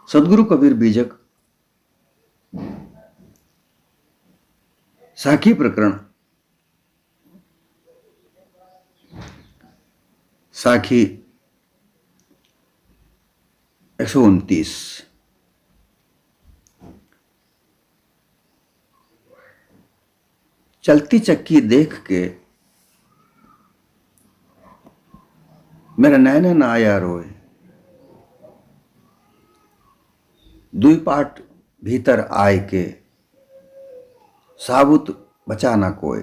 सदगुरु कबीर बीजक साखी प्रकरण साखी 129। चलती चक्की देख के मेरा नैना ना आया रोए, दुई पाट भीतर आए के साबुत बचा ना कोय।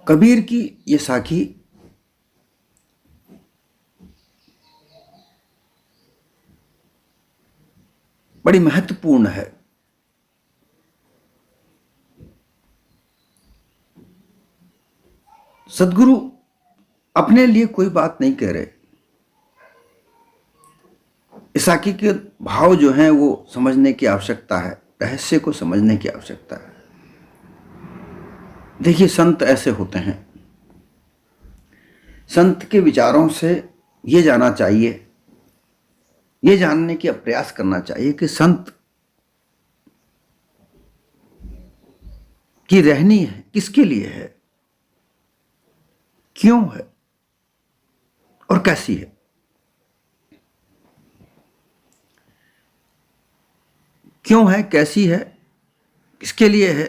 कबीर की ये साखी बड़ी महत्वपूर्ण है। सदगुरु अपने लिए कोई बात नहीं कह रहे। इस साखी के भाव जो हैं वो समझने की आवश्यकता है, रहस्य को समझने की आवश्यकता है। देखिए, संत ऐसे होते हैं। संत के विचारों से ये जाना चाहिए, ये जानने की प्रयास करना चाहिए कि संत की रहनी है किसके लिए है, क्यों है और कैसी है। क्यों है, कैसी है, किसके लिए है,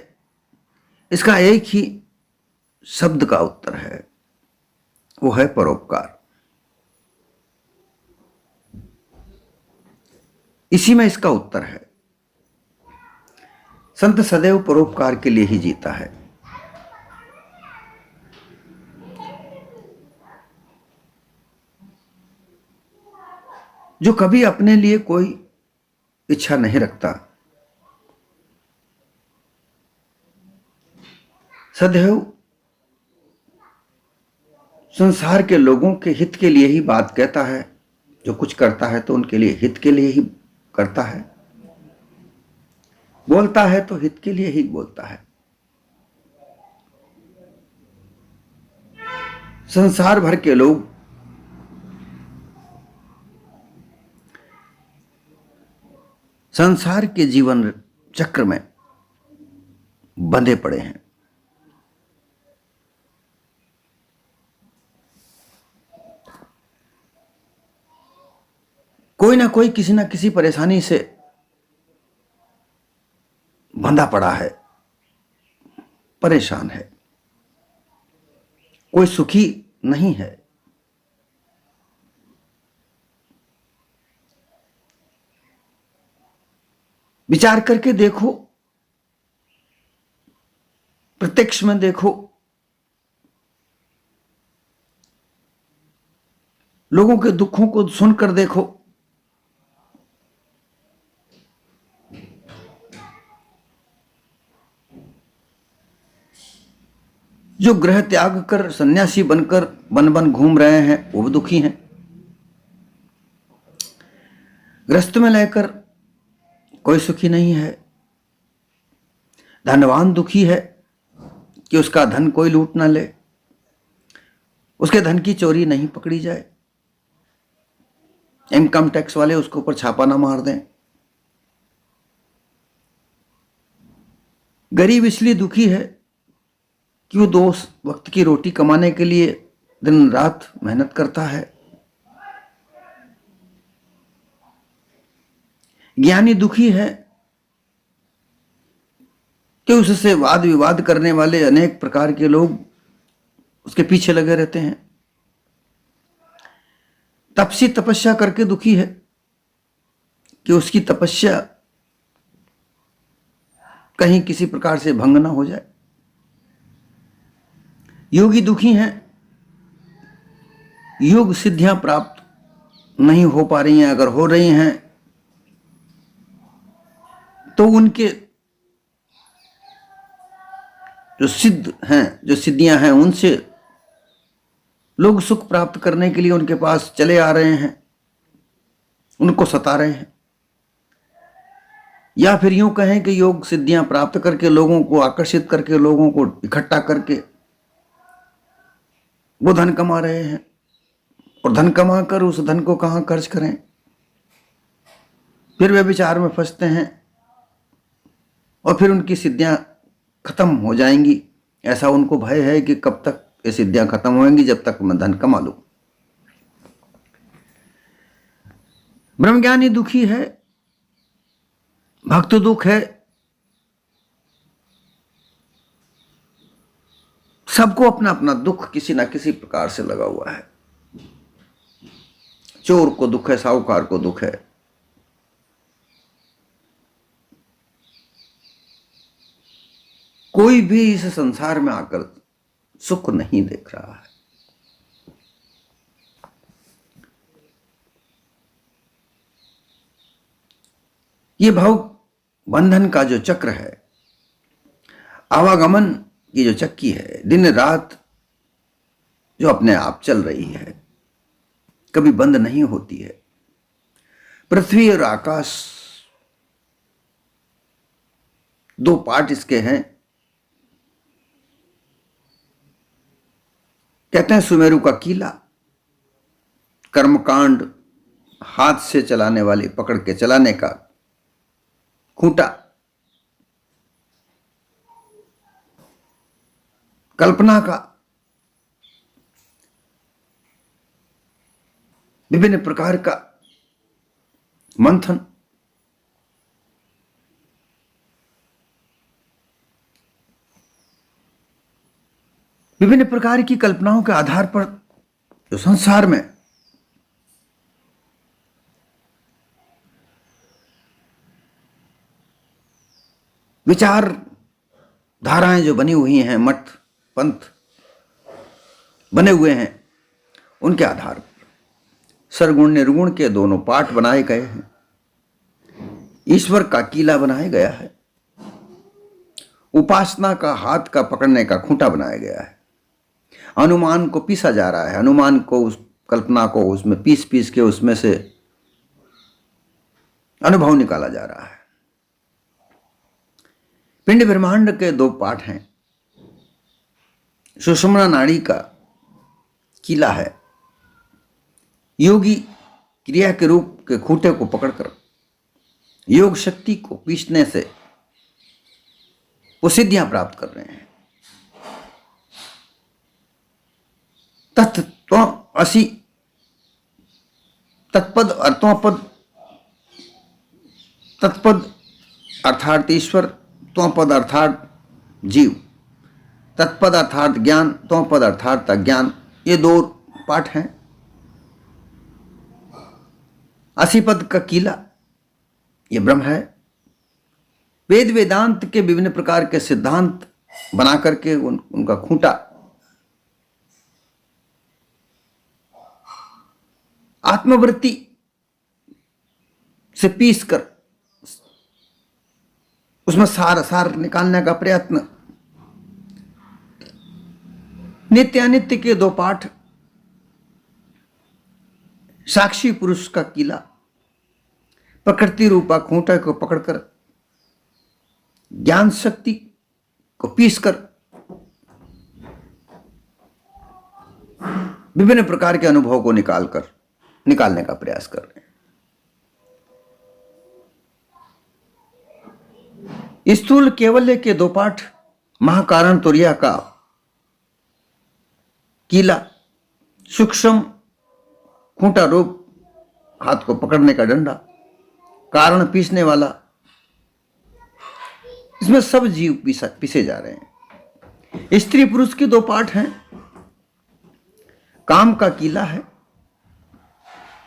इसका एक ही शब्द का उत्तर है, वो है परोपकार। इसी में इसका उत्तर है। संत सदैव परोपकार के लिए ही जीता है। जो कभी अपने लिए कोई इच्छा नहीं रखता, सदैव संसार के लोगों के हित के लिए ही बात कहता है। जो कुछ करता है तो उनके लिए हित के लिए ही करता है, बोलता है तो हित के लिए ही बोलता है। संसार भर के लोग संसार के जीवन चक्र में बंधे पड़े हैं। कोई ना कोई किसी ना किसी परेशानी से बंधा पड़ा है, परेशान है, कोई सुखी नहीं है। विचार करके देखो, प्रत्यक्ष में देखो, लोगों के दुखों को सुनकर देखो। जो गृह त्याग कर सन्यासी बनकर वन वन घूम रहे हैं वो भी दुखी हैं। गृहस्थ में लेकर कोई सुखी नहीं है। धनवान दुखी है कि उसका धन कोई लूट ना ले, उसके धन की चोरी नहीं पकड़ी जाए, इनकम टैक्स वाले उसके ऊपर छापा ना मार दें। गरीब इसलिए दुखी है कि वो 2 वक्त की रोटी कमाने के लिए दिन रात मेहनत करता है। ज्ञानी दुखी है कि उससे वाद विवाद करने वाले अनेक प्रकार के लोग उसके पीछे लगे रहते हैं। तपसी तपस्या करके दुखी है कि उसकी तपस्या कहीं किसी प्रकार से भंग ना हो जाए। योगी दुखी हैं, योग सिद्धियां प्राप्त नहीं हो पा रही हैं। अगर हो रही हैं तो उनके जो सिद्ध हैं, जो सिद्धियां हैं, उनसे लोग सुख प्राप्त करने के लिए उनके पास चले आ रहे हैं, उनको सता रहे हैं। या फिर यूं कहें कि योग सिद्धियां प्राप्त करके, लोगों को आकर्षित करके, लोगों को इकट्ठा करके वो धन कमा रहे हैं और धन कमा कर उस धन को कहाँ खर्च करें, फिर वे विचार में फंसते हैं और फिर उनकी सिद्धियां खत्म हो जाएंगी। ऐसा उनको भय है कि कब तक ये सिद्धियां खत्म होंगी, जब तक मैं धन कमा लूं। ब्रह्मज्ञानी दुखी है, भक्त दुख है, सबको अपना अपना दुख किसी ना किसी प्रकार से लगा हुआ है। चोर को दुख है, साहूकार को दुख है, कोई भी इस संसार में आकर सुख नहीं देख रहा है। ये भाव बंधन का जो चक्र है, आवागमन की जो चक्की है, दिन रात जो अपने आप चल रही है, कभी बंद नहीं होती है। पृथ्वी और आकाश दो पार्ट इसके हैं। कहते हैं सुमेरु का कीला, कर्मकांड हाथ से चलाने वाली, पकड़ के चलाने का खूंटा, कल्पना का विभिन्न प्रकार का मंथन, विभिन्न प्रकार की कल्पनाओं के आधार पर जो संसार में विचार धाराएं जो बनी हुई हैं, मठ पंथ बने हुए हैं, उनके आधार पर सरगुण निर्गुण के दोनों पाठ बनाए गए हैं। ईश्वर का कीला बनाया गया है, उपासना का हाथ का पकड़ने का खूंटा बनाया गया है। अनुमान को पीसा जा रहा है, अनुमान को, उस कल्पना को उसमें पीस पीस के उसमें से अनुभव निकाला जा रहा है। पिंड ब्रह्मांड के दो पाठ हैं। सुषुम्ना नाड़ी का कीला है, योगी क्रिया के रूप के खूंटे को पकड़कर योग शक्ति को पीसने से वो सिद्धियां प्राप्त कर रहे हैं। तत्व असी, तत्पद अर्थोपद, तत्पद अर्थात ईश्वर, त्वपद अर्थात जीव, तत्पद अर्थात ज्ञान, त्वपद अर्थात अज्ञान, ये दो पाठ हैं। असीपद का कीला ये ब्रह्म है। वेद वेदांत के विभिन्न प्रकार के सिद्धांत बना करके उनका खूंटा आत्मवृत्ति से पीस कर उसमें सार निकालने का प्रयत्न। नित्य अनित्य के दो पाठ, साक्षी पुरुष का कीला, प्रकृति रूपा खूंटा को पकड़कर ज्ञान शक्ति को पीसकर विभिन्न प्रकार के अनुभव को निकालने का प्रयास कर रहे हैं। स्थूल केवल्य के दो पाठ, महाकारण तुर्या का कीला, सूक्ष्म खूंटा रूप हाथ को पकड़ने का डंडा, कारण पीसने वाला, इसमें सब जीव पीसे जा रहे हैं। स्त्री पुरुष के दो पाठ हैं। काम का कीला है,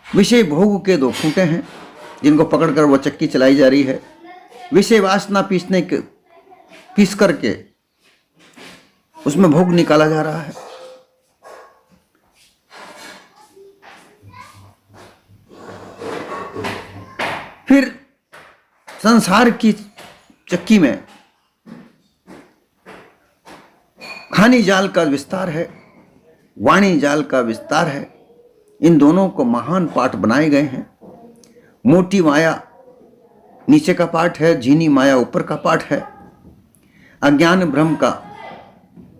विषय भोग के दो खूंटे हैं जिनको पकड़कर वो चक्की चलाई जा रही है। विषय वासना पीस करके उसमें भोग निकाला जा रहा है। फिर संसार की चक्की में खानी जाल का विस्तार है, वाणी जाल का विस्तार है। इन दोनों को महान पाठ बनाए गए हैं। मोटी माया नीचे का पाठ है, झीनी माया ऊपर का पाठ है। अज्ञान भ्रम का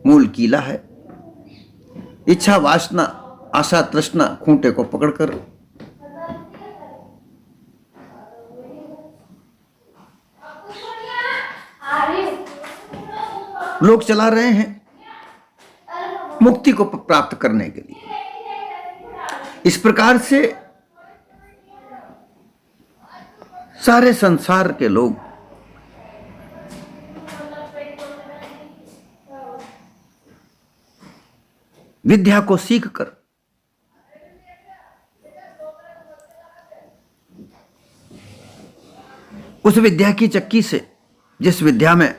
मूल कीला है। इच्छा, वासना, आशा, तृष्णा खूंटे को पकड़कर लोग चला रहे हैं मुक्ति को प्राप्त करने के लिए। इस प्रकार से सारे संसार के लोग विद्या को सीखकर उस विद्या की चक्की से, जिस विद्या में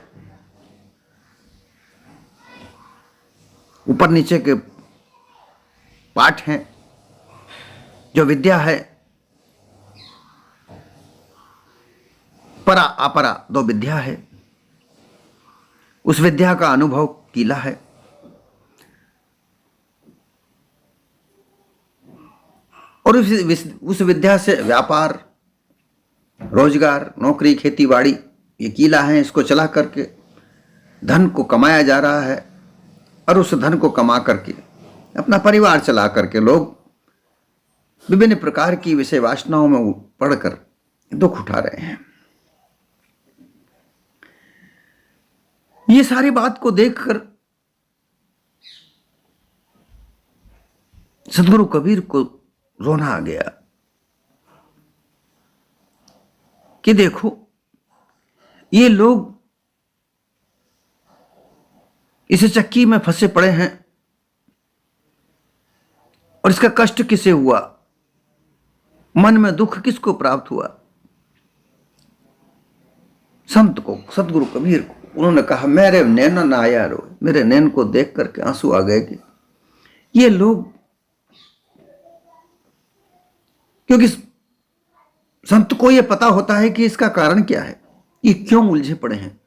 ऊपर नीचे के पाठ हैं, जो विद्या है, परा अपरा दो विद्या है, उस विद्या का अनुभव कीला है। और उस विद्या से व्यापार, रोजगार, नौकरी, खेती बाड़ी ये कीला है। इसको चला करके धन को कमाया जा रहा है और उस धन को कमा करके अपना परिवार चला करके लोग विभिन्न प्रकार की विषय वासनाओं में पड़कर दुख उठा रहे हैं। ये सारी बात को देखकर सदगुरु कबीर को रोना आ गया कि देखो, ये लोग इस चक्की में फंसे पड़े हैं और इसका कष्ट किसे हुआ, मन में दुख किसको प्राप्त हुआ? संत को, सदगुरु कबीर को। उन्होंने कहा, मेरे नैन ना आया रो, मेरे नैन को देख करके आंसू आ गए कि ये लोग, क्योंकि संत को यह पता होता है कि इसका कारण क्या है, ये क्यों उलझे पड़े हैं,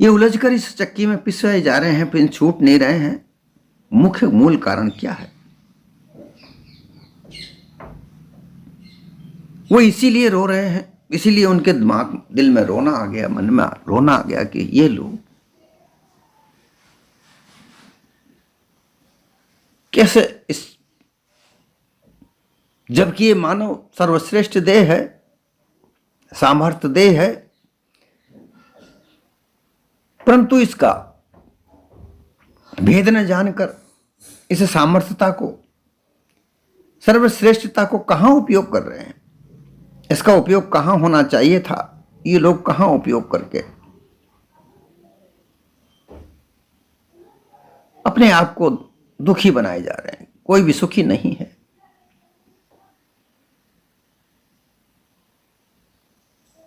ये उलझकर इस चक्की में पिसवाए जा रहे हैं, फिर छूट नहीं रहे हैं। मुख्य मूल कारण क्या है? वो इसीलिए रो रहे हैं, इसीलिए उनके दिल में रोना आ गया, मन में रोना आ गया कि ये लोग कैसे इस, जबकि ये मानव सर्वश्रेष्ठ देह है, सामर्थ्य देह है, परंतु इसका भेद न जानकर इस सामर्थ्यता को, सर्वश्रेष्ठता को कहां उपयोग कर रहे हैं, इसका उपयोग कहां होना चाहिए था, ये लोग कहां उपयोग करके अपने आप को दुखी बनाए जा रहे हैं। कोई भी सुखी नहीं है।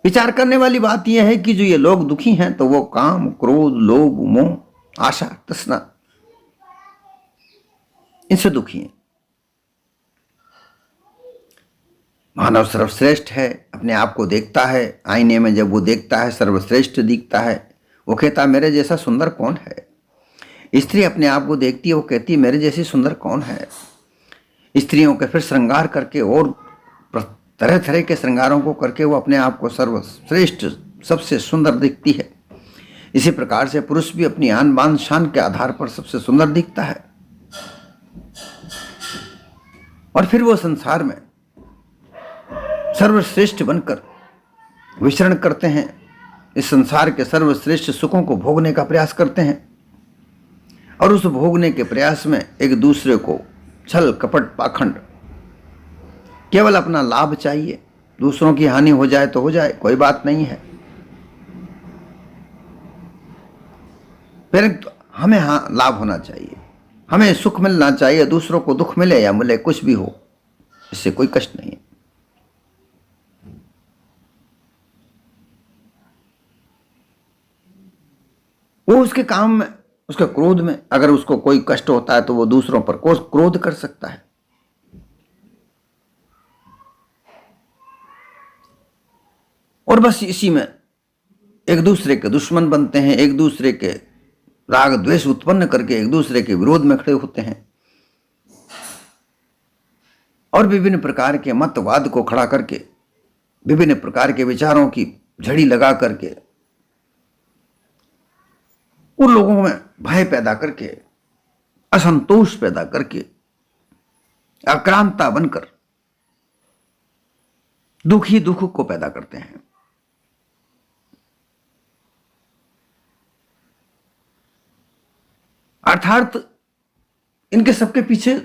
विचार करने वाली बात यह है कि जो ये लोग दुखी हैं तो वो काम, क्रोध, लोभ, मोह, आशा, तृष्णा, इनसे दुखी हैं। मानव सर्वश्रेष्ठ है, अपने आप को देखता है आईने में, जब वो देखता है सर्वश्रेष्ठ दिखता है, वो कहता मेरे जैसा सुंदर कौन है। स्त्री अपने आप को देखती है, वो कहती है मेरे जैसी सुंदर कौन है। स्त्रियों के फिर श्रृंगार करके और तरह तरह के श्रृंगारों को करके वो अपने आप को सर्वश्रेष्ठ, सबसे सुंदर दिखती है। इसी प्रकार से पुरुष भी अपनी आन बान शान के आधार पर सबसे सुंदर दिखता है और फिर वो संसार में सर्वश्रेष्ठ बनकर विचरण करते हैं, इस संसार के सर्वश्रेष्ठ सुखों को भोगने का प्रयास करते हैं और उस भोगने के प्रयास में एक दूसरे को छल कपट पाखंड, केवल अपना लाभ चाहिए, दूसरों की हानि हो जाए तो हो जाए, कोई बात नहीं है, फिर हमें लाभ होना चाहिए, हमें सुख मिलना चाहिए, दूसरों को दुख मिले या मिले, कुछ भी हो, इससे कोई कष्ट नहीं है। वो उसके काम में, उसके क्रोध में, अगर उसको कोई कष्ट होता है तो वो दूसरों पर क्रोध कर सकता है। और बस इसी में एक दूसरे के दुश्मन बनते हैं, एक दूसरे के राग द्वेष उत्पन्न करके एक दूसरे के विरोध में खड़े होते हैं और विभिन्न प्रकार के मतवाद को खड़ा करके, विभिन्न प्रकार के विचारों की झड़ी लगा करके उन लोगों में भय पैदा करके असंतोष पैदा करके, आक्रांता बनकर दुख ही दुख को पैदा करते हैं। अर्थात इनके सबके पीछे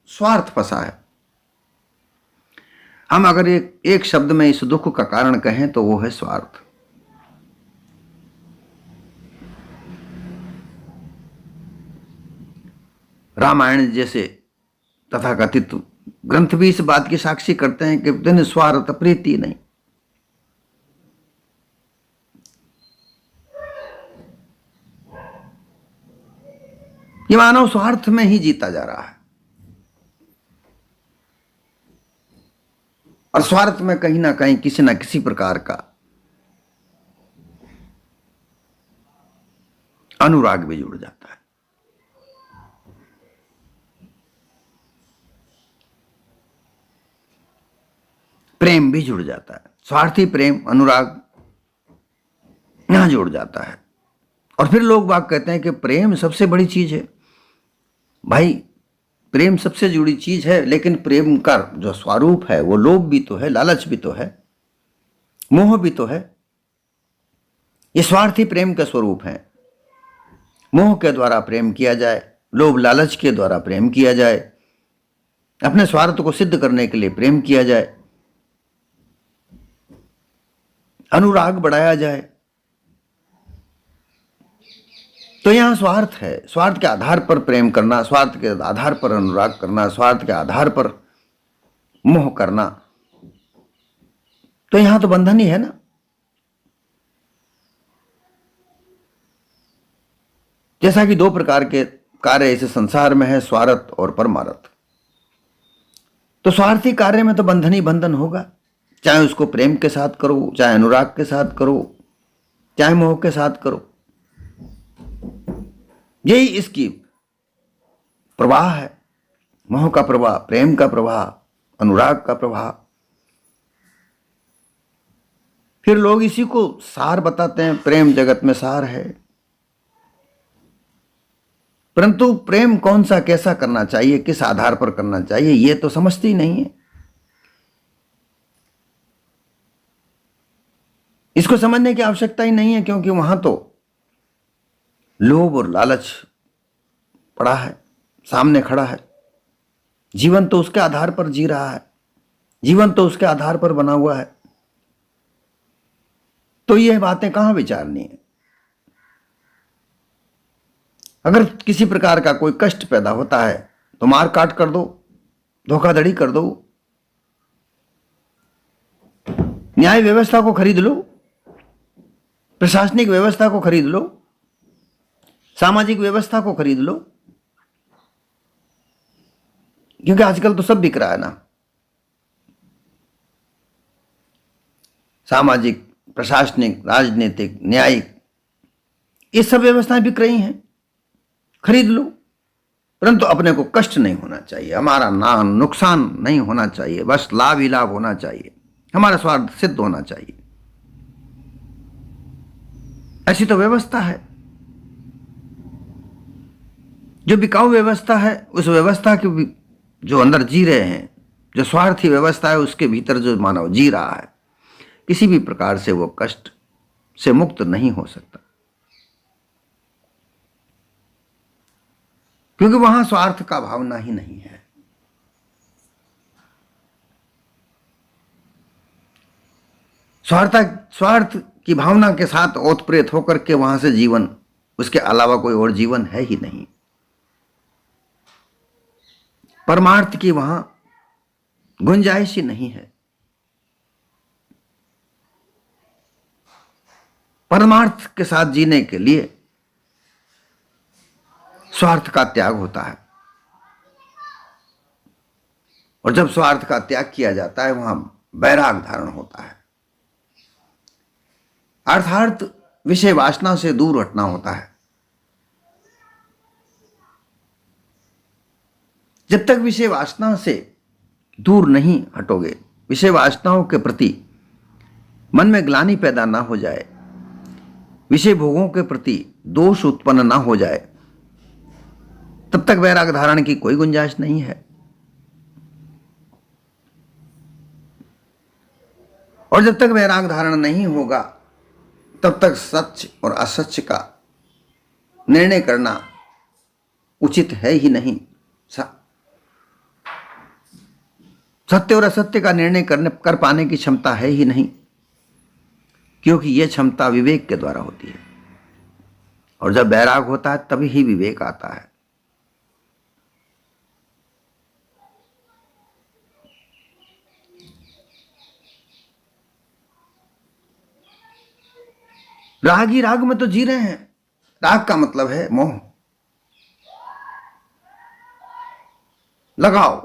स्वार्थ फंसा है। हम अगर एक शब्द में इस दुख का कारण कहें तो वो है स्वार्थ। रामायण जैसे तथाकथित ग्रंथ भी इस बात की साक्षी करते हैं कि दिन स्वार्थ प्रीति नहीं। ये मानव स्वार्थ में ही जीता जा रहा है और स्वार्थ में कहीं ना कहीं किसी ना किसी प्रकार का अनुराग भी जुड़ जाता है। प्रेम भी जुड़ जाता है। स्वार्थी प्रेम, अनुराग यहां जुड़ जाता है। और फिर लोग बात कहते हैं कि प्रेम सबसे बड़ी चीज है। भाई, प्रेम सबसे जुड़ी चीज है, लेकिन प्रेम का जो स्वरूप है वो लोभ भी तो है, लालच भी तो है, मोह भी तो है। ये स्वार्थी प्रेम का स्वरूप है। मोह के द्वारा प्रेम किया जाए, लोभ लालच के द्वारा प्रेम किया जाए, अपने स्वार्थ को सिद्ध करने के लिए प्रेम किया जाए, अनुराग बढ़ाया जाए, तो यहां स्वार्थ है। स्वार्थ के आधार पर प्रेम करना, स्वार्थ के आधार पर अनुराग करना, स्वार्थ के आधार पर मोह करना, तो यहां तो बंधन ही है ना। जैसा कि दो प्रकार के कार्य इस संसार में है, स्वार्थ और परमार्थ। तो स्वार्थी कार्य में तो बंधन ही बंधन होगा, चाहे उसको प्रेम के साथ करो, चाहे अनुराग के साथ करो, चाहे मोह के साथ करो। यही इसकी प्रवाह है, मोह का प्रवाह, प्रेम का प्रवाह, अनुराग का प्रवाह। फिर लोग इसी को सार बताते हैं, प्रेम जगत में सार है। परंतु प्रेम कौन सा, कैसा करना चाहिए, किस आधार पर करना चाहिए, ये तो समझते ही नहीं है। इसको समझने की आवश्यकता ही नहीं है, क्योंकि वहां तो लोभ और लालच पड़ा है, सामने खड़ा है। जीवन तो उसके आधार पर जी रहा है, जीवन तो उसके आधार पर बना हुआ है। तो यह बातें कहां विचारनी है। अगर किसी प्रकार का कोई कष्ट पैदा होता है तो मार काट कर दो, धोखाधड़ी कर दो, न्याय व्यवस्था को खरीद लो, प्रशासनिक व्यवस्था को खरीद लो, सामाजिक व्यवस्था को खरीद लो, क्योंकि आजकल तो सब बिक रहा है ना। सामाजिक, प्रशासनिक, राजनीतिक, न्यायिक, ये सब व्यवस्थाएं बिक रही हैं, खरीद लो। परंतु अपने को कष्ट नहीं होना चाहिए, हमारा नुकसान नहीं होना चाहिए, बस लाभ ही लाभ होना चाहिए, हमारा स्वार्थ सिद्ध होना चाहिए। ऐसी तो व्यवस्था है। जो बिकाऊ व्यवस्था है, उस व्यवस्था के जो अंदर जी रहे हैं, जो स्वार्थी व्यवस्था है, उसके भीतर जो मानव जी रहा है, किसी भी प्रकार से वो कष्ट से मुक्त नहीं हो सकता, क्योंकि वहां स्वार्थ का भावना ही नहीं है। स्वार्थ की भावना के साथ ओतप्रेत होकर के वहां से जीवन, उसके अलावा कोई और जीवन है ही नहीं। परमार्थ की वहां गुंजाइश ही नहीं है। परमार्थ के साथ जीने के लिए स्वार्थ का त्याग होता है, और जब स्वार्थ का त्याग किया जाता है वहां वैराग धारण होता है, अर्थात विषय वासना से दूर हटना होता है। जब तक विषय वासना से दूर नहीं हटोगे, विषय वासनाओं के प्रति मन में ग्लानि पैदा ना हो जाए, विषय भोगों के प्रति दोष उत्पन्न ना हो जाए, तब तक वैराग धारण की कोई गुंजाइश नहीं है। और जब तक वैराग धारण नहीं होगा तब तक सच और असत्य का निर्णय करना उचित है ही नहीं। सत्य और असत्य का निर्णय कर पाने की क्षमता है ही नहीं, क्योंकि यह क्षमता विवेक के द्वारा होती है। और जब वैराग होता है तभी ही विवेक आता है। राग ही राग में तो जी रहे हैं। राग का मतलब है मोह। लगाओ,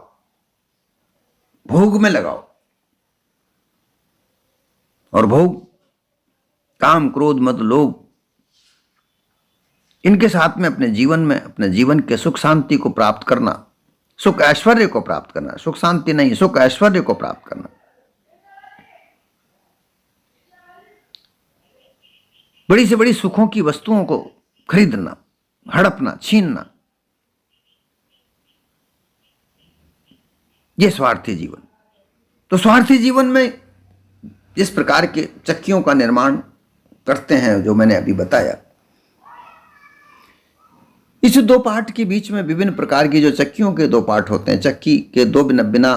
भोग में लगाओ। और भोग, काम, क्रोध, मद, लोभ, इनके साथ में अपने जीवन के सुख शांति को प्राप्त करना, सुख ऐश्वर्य को प्राप्त करना, सुख शांति नहीं, सुख ऐश्वर्य को प्राप्त करना। बड़ी से बड़ी सुखों की वस्तुओं को खरीदना, हड़पना, छीनना, यह स्वार्थी जीवन। तो स्वार्थी जीवन में जिस प्रकार के चक्कियों का निर्माण करते हैं, जो मैंने अभी बताया, इस दो पार्ट के बीच में विभिन्न प्रकार की जो चक्कियों के दो पार्ट होते हैं, चक्की के बिना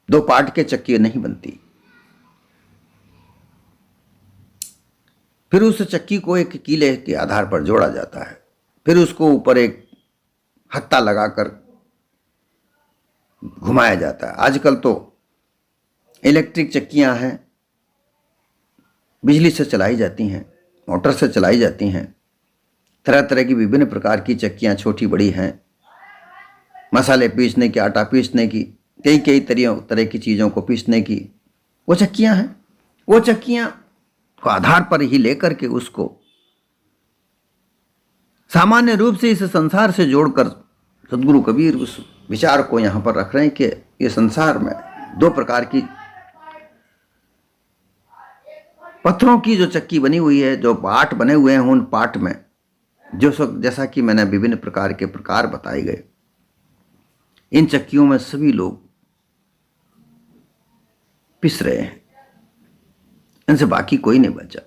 दो पार्ट के चक्की नहीं बनती। फिर उस चक्की को एक कीले के आधार पर जोड़ा जाता है, फिर उसको ऊपर एक हत्था लगाकर घुमाया जाता है। आजकल तो इलेक्ट्रिक चक्कियां हैं, बिजली से चलाई जाती हैं, मोटर से चलाई जाती हैं। तरह तरह की विभिन्न प्रकार की चक्कियां छोटी बड़ी हैं, मसाले पीसने की, आटा पीसने की, कई तरह की चीज़ों को पीसने की वो चक्कियां हैं। वो चक्कियां को आधार पर ही लेकर के उसको सामान्य रूप से इस संसार से जोड़कर सदगुरु कबीर उस विचार को यहां पर रख रहे हैं कि ये संसार में दो प्रकार की पत्थरों की जो चक्की बनी हुई है, जो पार्ट बने हुए हैं, उन पार्ट में जैसा कि मैंने विभिन्न प्रकार के प्रकार बताए गए, इन चक्कियों में सभी लोग पिस रहे हैं, इनसे बाकी कोई नहीं बचा।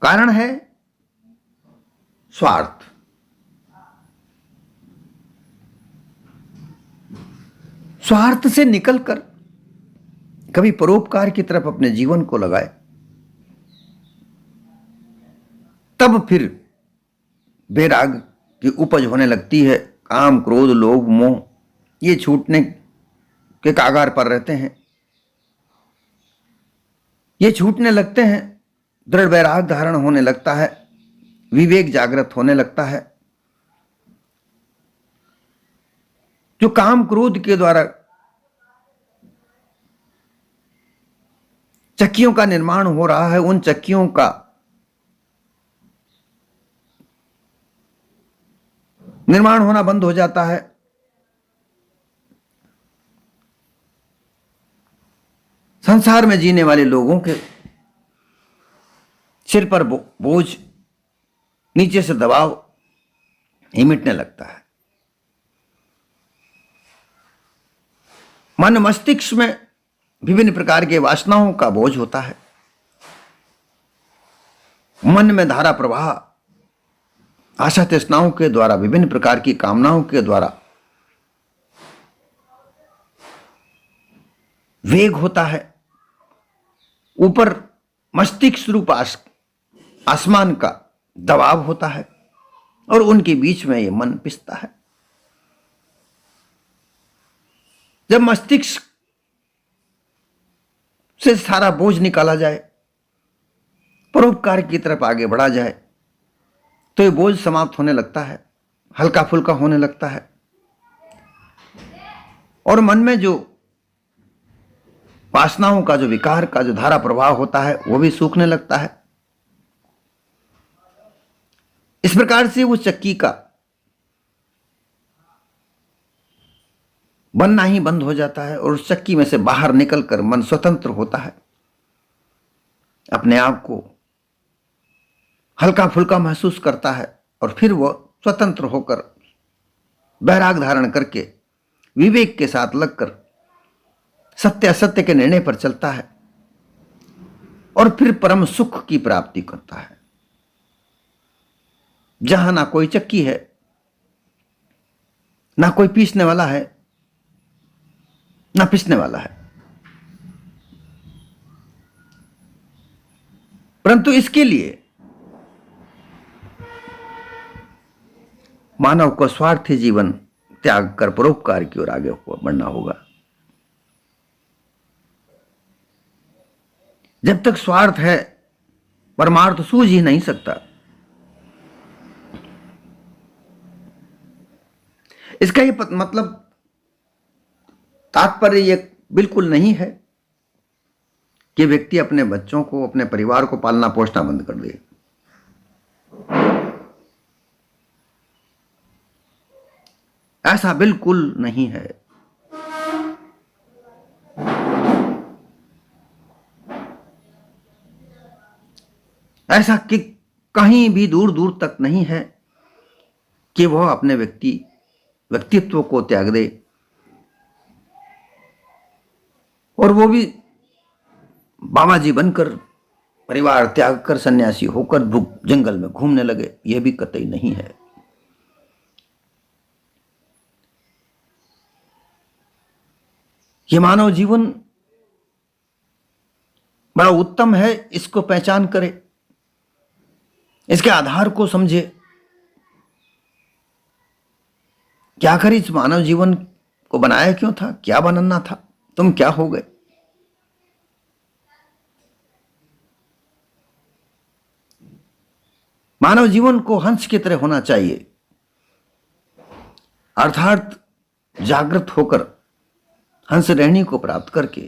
कारण है स्वार्थ। स्वार्थ से निकलकर कभी परोपकार की तरफ अपने जीवन को लगाए, तब फिर वैराग की उपज होने लगती है। काम, क्रोध, लोभ, मोह ये छूटने के कागार पर रहते हैं, ये छूटने लगते हैं। दृढ़ वैराग धारण होने लगता है, विवेक जागृत होने लगता है। जो काम क्रोध के द्वारा चक्कियों का निर्माण हो रहा है, उन चक्कियों का निर्माण होना बंद हो जाता है। संसार में जीने वाले लोगों के सिर पर बोझ, नीचे से दबाव ही मिटने लगता है। मन मस्तिष्क में विभिन्न प्रकार के वासनाओं का बोझ होता है। मन में धारा प्रवाह, आशा तृष्णाओं के द्वारा, विभिन्न प्रकार की कामनाओं के द्वारा वेग होता है। ऊपर मस्तिष्क रूप आसमान का दबाव होता है और उनके बीच में यह मन पिसता है। जब मस्तिष्क से सारा बोझ निकाला जाए, परोपकार की तरफ आगे बढ़ा जाए, तो ये बोझ समाप्त होने लगता है, हल्का फुल्का होने लगता है और मन में जो वासनाओं का, जो विकार का जो धारा प्रवाह होता है, वो भी सूखने लगता है। इस प्रकार से वो चक्की का बनना ही बंद हो जाता है और उस चक्की में से बाहर निकलकर मन स्वतंत्र होता है, अपने आप को हल्का फुल्का महसूस करता है और फिर वह स्वतंत्र होकर वैराग धारण करके विवेक के साथ लगकर सत्य असत्य के निर्णय पर चलता है और फिर परम सुख की प्राप्ति करता है, जहां ना कोई चक्की है, ना कोई पीसने वाला है, ना पिसने वाला है। परंतु इसके लिए मानव को स्वार्थी जीवन त्याग कर परोपकार की ओर आगे बढ़ना होगा। जब तक स्वार्थ है, परमार्थ सूझ ही नहीं सकता। इसका ये मतलब तात्पर्य ये बिल्कुल नहीं है कि व्यक्ति अपने बच्चों को, अपने परिवार को पालना पोषना बंद कर दे। ऐसा बिल्कुल नहीं है। ऐसा कि कहीं भी दूर दूर तक नहीं है कि वह अपने व्यक्तित्व को त्याग दे और वो भी बाबा जी बनकर, परिवार त्याग कर, सन्यासी होकर जंगल में घूमने लगे। यह भी कतई नहीं है। यह मानव जीवन बड़ा उत्तम है, इसको पहचान करे, इसके आधार को समझे कि आखिर इस मानव जीवन को बनाया क्यों था, क्या बनना था, तुम क्या हो गए। मानव जीवन को हंस की तरह होना चाहिए, अर्थात जागृत होकर हंस रहनी को प्राप्त करके,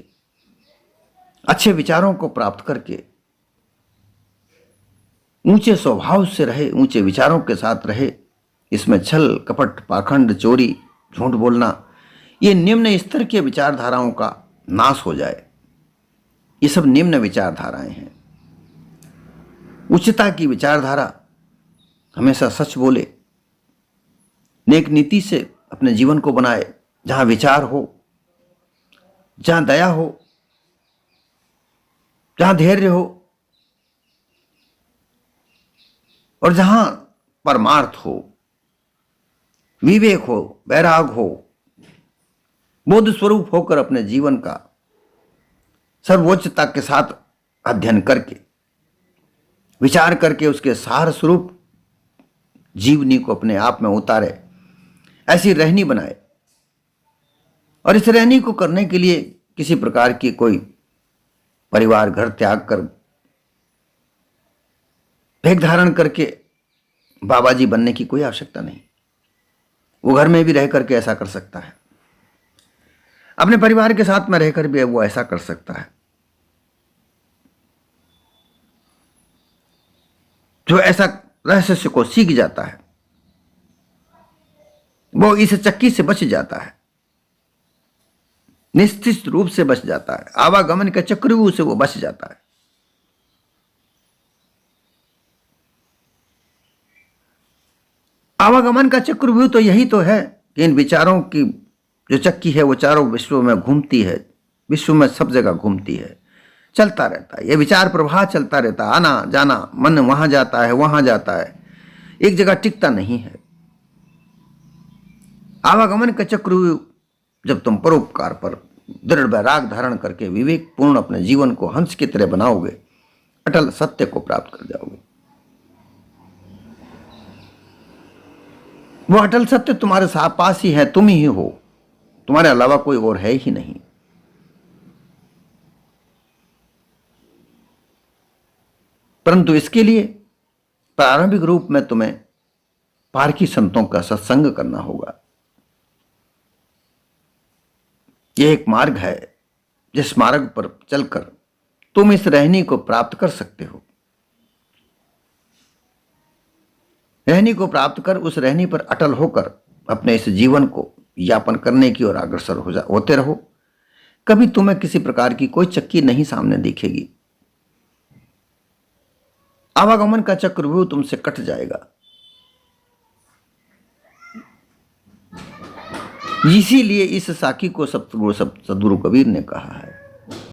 अच्छे विचारों को प्राप्त करके, ऊंचे स्वभाव से रहे, ऊंचे विचारों के साथ रहे। इसमें छल, कपट, पाखंड, चोरी, झूठ बोलना, ये निम्न स्तर के विचारधाराओं का नाश हो जाए। ये सब निम्न विचारधाराएं हैं। उच्चता की विचारधारा हमेशा सच बोले, नेक नीति से अपने जीवन को बनाए, जहां विचार हो, जहां दया हो, जहां धैर्य हो और जहां परमार्थ हो, विवेक हो, वैराग हो, बोध स्वरूप होकर अपने जीवन का सर्वोच्चता के साथ अध्ययन करके, विचार करके उसके सार स्वरूप जीवनी को अपने आप में उतारे, ऐसी रहनी बनाए। और इस रहनी को करने के लिए किसी प्रकार की कोई परिवार घर त्याग कर, भेष धारण करके बाबा जी बनने की कोई आवश्यकता नहीं। वो घर में भी रह करके ऐसा कर सकता है, अपने परिवार के साथ में रहकर भी वो ऐसा कर सकता है। जो ऐसा रहस्य को सीख जाता है, वो इस चक्की से बच जाता है, निश्चित रूप से बच जाता है। आवागमन के चक्रव्यूह से वो बच जाता है। आवागमन का चक्रव्यूह तो यही तो है कि इन विचारों की जो चक्की है वो चारों विश्व में घूमती है, विश्व में सब जगह घूमती है, चलता रहता है। ये विचार प्रवाह चलता रहता है, आना जाना, मन वहां जाता है, वहां जाता है, एक जगह टिकता नहीं है। आवागमन का चक्रव्यूह जब तुम परोपकार पर दृढ़ वैराग धारण करके विवेक पूर्ण अपने जीवन को हंस की तरह बनाओगे, अटल सत्य को प्राप्त कर जाओगे। वो अटल सत्य तुम्हारे पास ही है, तुम ही हो, तुम्हारे अलावा कोई और है ही नहीं। परंतु इसके लिए प्रारंभिक रूप में तुम्हें पारकी संतों का सत्संग करना होगा। यह एक मार्ग है जिस मार्ग पर चलकर तुम इस रहनी को प्राप्त कर सकते हो। रहनी को प्राप्त कर उस रहनी पर अटल होकर अपने इस जीवन को यापन करने की ओर अग्रसर होते रहो। कभी तुम्हें किसी प्रकार की कोई चक्की नहीं सामने दिखेगी। आवागमन का चक्रव्यूह तुमसे कट जाएगा। इसीलिए इस साखी को सदगुरु कबीर ने कहा है